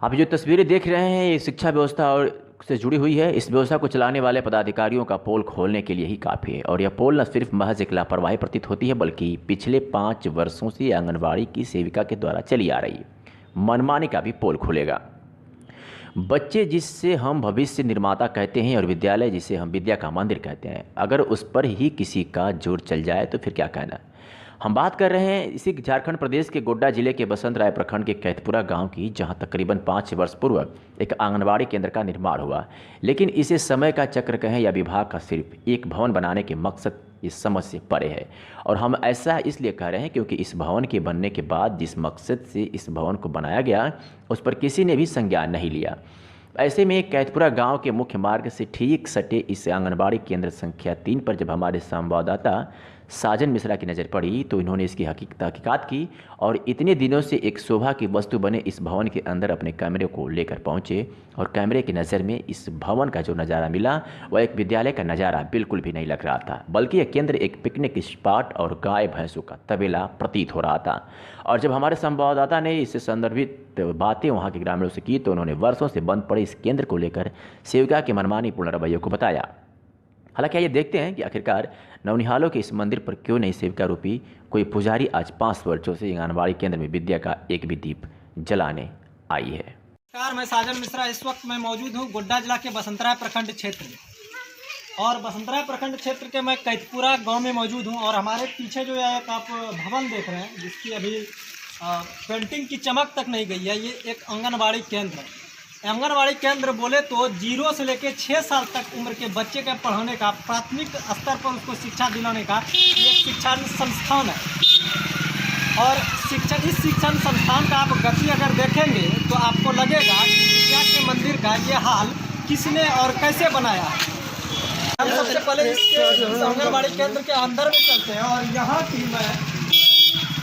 आप जो तस्वीरें देख रहे हैं ये शिक्षा व्यवस्था और से जुड़ी हुई है। इस व्यवस्था को चलाने वाले पदाधिकारियों का पोल खोलने के लिए ही काफ़ी है। और यह पोल न सिर्फ महज एक लापरवाही प्रतीत होती है, बल्कि पिछले 5 वर्षों से आंगनबाड़ी की सेविका के द्वारा चली आ रही मनमानी का भी पोल खुलेगा। बच्चे जिससे हम भविष्य निर्माता कहते हैं और विद्यालय जिसे हम विद्या का मंदिर कहते हैं, अगर उस पर ही किसी का जोर चल जाए तो फिर क्या कहना। हम बात कर रहे हैं इसी झारखंड प्रदेश के गोड्डा जिले के बसंत राय प्रखंड के कैथपुरा गांव की, जहां तकरीबन 5 वर्ष पूर्व एक आंगनबाड़ी केंद्र का निर्माण हुआ। लेकिन इसे समय का चक्र कहें या विभाग का सिर्फ एक भवन बनाने के मकसद इस समझ से परे है। और हम ऐसा इसलिए कह रहे हैं क्योंकि इस भवन के बनने के बाद जिस मकसद से इस भवन को बनाया गया उस पर किसी ने भी संज्ञान नहीं लिया। ऐसे में कैथपुरा गांव के मुख्य मार्ग से ठीक सटे इस आंगनबाड़ी केंद्र संख्या 3 पर जब हमारे संवाददाता साजन मिश्रा की नज़र पड़ी तो इन्होंने इसकी तहकीकात की और इतने दिनों से एक शोभा की वस्तु बने इस भवन के अंदर अपने कैमरे को लेकर पहुंचे। और कैमरे की नज़र में इस भवन का जो नज़ारा मिला वह एक विद्यालय का नज़ारा बिल्कुल भी नहीं लग रहा था, बल्कि यह केंद्र एक पिकनिक स्पॉट और गाय भैंसों का तबेला प्रतीत हो रहा था। और जब हमारे संवाददाता ने इससे संदर्भित बातें वहाँ के ग्रामीणों से की तो उन्होंने वर्षों से बंद पड़े इस केंद्र को लेकर सेविका के मनमानी पूर्ण रवैये को बताया। हालांकि आइए देखते हैं कि आखिरकार नवनिहालों के इस मंदिर पर क्यों नहीं सेविका रूपी कोई पुजारी आज 5 वर्षों से आंगनबाड़ी केंद्र में विद्या का एक भी दीप जलाने आई है। नमस्कार, मैं साजन मिश्रा। इस वक्त मैं मौजूद हूँ गोड्डा जिला के बसंतराय प्रखंड क्षेत्र में। और बसंतराय प्रखंड क्षेत्र के मैं कैथपुरा गांव में मौजूद हूँ। और हमारे पीछे जो है एक आप भवन देख रहे हैं जिसकी अभी पेंटिंग की चमक तक नहीं गई है, ये एक आंगनबाड़ी केंद्र है। आंगनबाड़ी केंद्र बोले तो 0 से लेकर 6 साल तक उम्र के बच्चे के पढ़ाने का, प्राथमिक स्तर पर उसको शिक्षा दिलाने का ये एक शिक्षण संस्थान है। और इस शिक्षण संस्थान का आप गति अगर देखेंगे तो आपको लगेगा कि विद्या के मंदिर का ये हाल किसने और कैसे बनाया है। हम सबसे पहले इस आंगनबाड़ी केंद्र के अंदर में चलते हैं और यहाँ की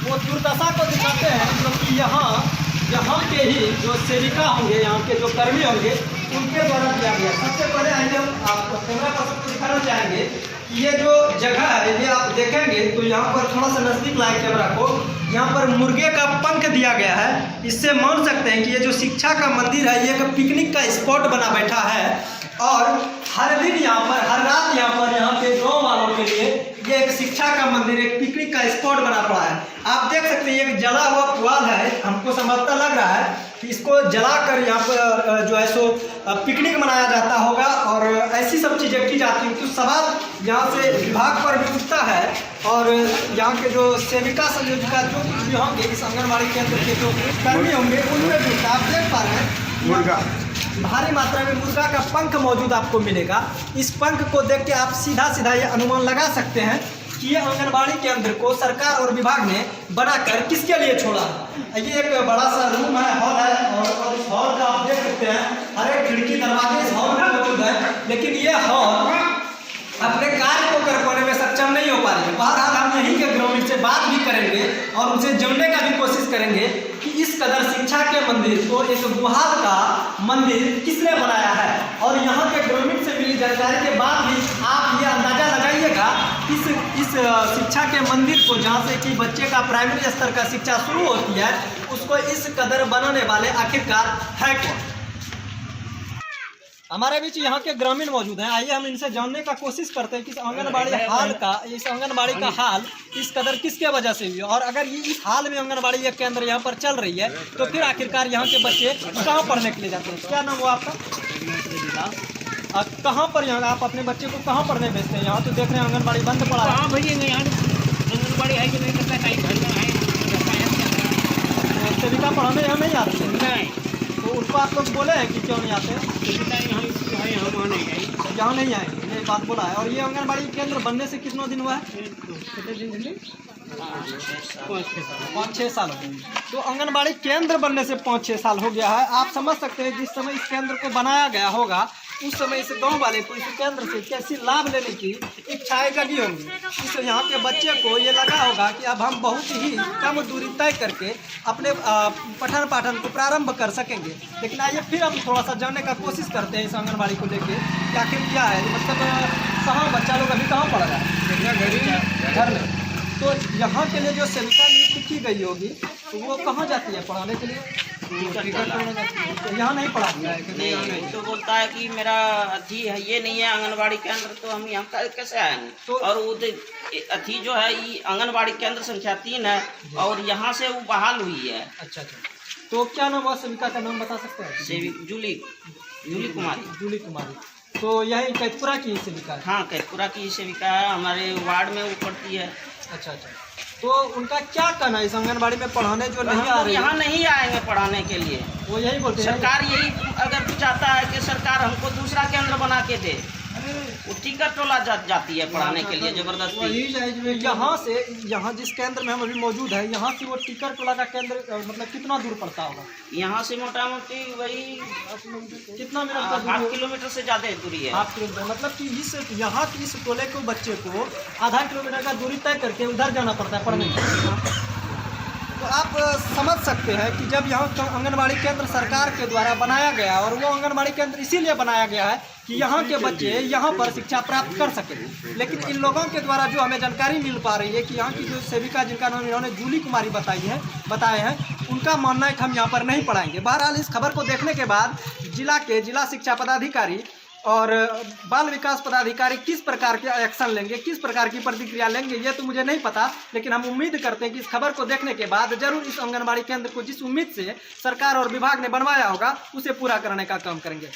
वो दुर्दशा को दिखाते हैं जो कि यहाँ के ही जो सेविका होंगे, यहाँ के जो कर्मी होंगे उनके द्वारा किया गया। सबसे पहले आइए हम आपको कैमरा पर दिखाना चाहेंगे कि ये जो जगह है ये आप देखेंगे तो यहाँ पर थोड़ा सा नज़दीक लाए कैमरा को, यहाँ पर मुर्गे का पंख दिया गया है। इससे मान सकते हैं कि ये जो शिक्षा का मंदिर है ये एक पिकनिक का स्पॉट बना बैठा है। और हर दिन यहाँ पर, हर रात यहाँ के गाँव वालों के लिए ये एक शिक्षा का मंदिर, एक पिकनिक का स्पॉट बना पड़ा है। आप देख सकते हैं एक जला हुआ पुआल है, हमको समझता लग रहा है कि इसको जलाकर यहाँ पर जो है सो पिकनिक मनाया जाता होगा और ऐसी सब चीज़ें की जाती हैं। तो सवाल यहाँ से विभाग पर भी उठता है और यहाँ के जो सेविका संयोजिका जो भी होंगे इस आंगनबाड़ी केंद्र के जो कर्मी होंगे उनमें भी आप देख पा रहे हैं मुर्गा, भारी मात्रा में मुर्गा का पंख मौजूद आपको मिलेगा। इस पंख को देख के आप सीधा ये अनुमान लगा सकते हैं कि ये आंगनबाड़ी केंद्र को सरकार और विभाग ने बनाकर किसके लिए छोड़ा। ये एक बड़ा सा रूम है, हॉल है और इस हॉल का आप देख सकते हैं हर एक खिड़की दरवाजे इस हॉल में मौजूद है। लेकिन ये हॉल अपने कार्य को कर पाने में सक्षम नहीं हो पा रही है। बहरहाल हम यहीं के ग्रामीण से बात भी करेंगे और उनसे जानने का भी कोशिश करेंगे कि इस कदर शिक्षा के मंदिर को एक गुहाल का मंदिर किसने बनाया है। और यहाँ के ग्रामीण से मिली जानकारी के बाद भी आप ये अंदाजा लगाइएगा इस शिक्षा के मंदिर को, जहाँ से कि बच्चे का प्राइमरी स्तर का शिक्षा शुरू होती है, उसको इस कदर बनाने वाले आखिरकार है कौन। हमारे बीच यहाँ के ग्रामीण मौजूद हैं, आइए हम इनसे जानने का कोशिश करते हैं कि इस आंगनबाड़ी का हाल इस कदर किसके वजह से हुई। और अगर ये इस हाल में आंगनबाड़ी ये केंद्र यहाँ पर चल रही है तो फिर आखिरकार यहाँ के बच्चे कहाँ पढ़ने के लिए जाते हैं। क्या नाम हुआ आपका? कहाँ पर यहाँ आप अपने बच्चे को कहाँ पढ़ने भेजते हैं? यहाँ तो देख रहे हैं आंगनबाड़ी बंद पड़ा है। आंगनबाड़ी है कि नहीं करता है, सेविका पढ़ाने यहाँ नहीं आते हैं तो उनको आप लोग बोले हैं कि क्यों नहीं आते? यहाँ नहीं आएंगे, ये बात बोला है। और ये आंगनबाड़ी केंद्र बनने से कितना दिन हुआ है? 5-6 साल हो गए। तो आंगनबाड़ी केंद्र बनने से 5-6 साल हो गया है। आप समझ सकते हैं जिस समय इस केंद्र को बनाया गया होगा उस समय इस गांव वाले को इस केंद्र से कैसी लाभ लेने की इच्छाएं जगी होंगी। इस यहाँ के बच्चे को ये लगा होगा कि अब हम बहुत ही कम दूरी तय करके अपने पठन पाठन को प्रारंभ कर सकेंगे। लेकिन आइए फिर हम थोड़ा सा जानने का कोशिश करते हैं इस आंगनबाड़ी को लेके कि आखिर क्या है, मतलब कहाँ बच्चा लोग अभी कहाँ पढ़ रहा है? घर में। तो यहाँ के लिए जो सेविका नियुक्त की गई होगी तो वो कहाँ जाती है पढ़ाने के लिए? यहाँ नहीं पढ़ा दिया? नहीं, तो बोलता है कि मेरा अथी है, ये नहीं है आंगनबाड़ी केंद्र, तो हम यहाँ कैसे आएंगे? तो- और वो अथी जो है ये आंगनबाड़ी केंद्र संख्या 3 है और यहाँ से वो बहाल हुई है। अच्छा, तो क्या नाम हुआ सेविका का नाम बता सकते हैं? सेविक जूली कुमारी। जूली कुमारी। तो यही कैथपुरा की सेविका है? हाँ, कैथपुरा की सेविका है, हमारे वार्ड में वो पढ़ती है। अच्छा, तो उनका क्या कहना है इस आंगनबाड़ी में पढ़ाने जो नहीं आ रही है? यहाँ नहीं आएंगे पढ़ाने के लिए। वो यही बोलते हैं सरकार यही अगर चाहता है कि सरकार हमको दूसरा केंद्र बना के दे, वो टिकट टोला जाती है पढ़ाने के लिए जबरदस्ती। यहाँ जिस केंद्र में हम अभी मौजूद है, यहाँ से वो टिकर टोला का केंद्र मतलब कितना दूर पड़ता होगा? यहाँ से मोटा मोटी वही कितना मिनट का 8 किलोमीटर से ज़्यादा दूरी है। 8 किलोमीटर, मतलब कि यहाँ के इस टोले को बच्चे को आधा किलोमीटर का दूरी तय करके उधर जाना पड़ता है पढ़ने के लिए। तो आप समझ सकते हैं कि जब यहाँ आंगनबाड़ी केंद्र सरकार के द्वारा बनाया गया, और वो आंगनबाड़ी केंद्र इसीलिए बनाया गया है कि यहाँ के बच्चे यहाँ पर शिक्षा प्राप्त कर सकें, लेकिन इन लोगों के द्वारा जो हमें जानकारी मिल पा रही है कि यहाँ की जो सेविका जिनका नाम इन्होंने जूली कुमारी बताए हैं, उनका मानना है कि हम यहाँ पर नहीं पढ़ाएंगे। बहरहाल इस खबर को देखने के बाद जिला शिक्षा पदाधिकारी और बाल विकास पदाधिकारी किस प्रकार के एक्शन लेंगे, किस प्रकार की प्रतिक्रिया लेंगे, ये तो मुझे नहीं पता, लेकिन हम उम्मीद करते हैं कि इस खबर को देखने के बाद जरूर इस आंगनबाड़ी केंद्र को जिस उम्मीद से सरकार और विभाग ने बनवाया होगा उसे पूरा करने का काम करेंगे।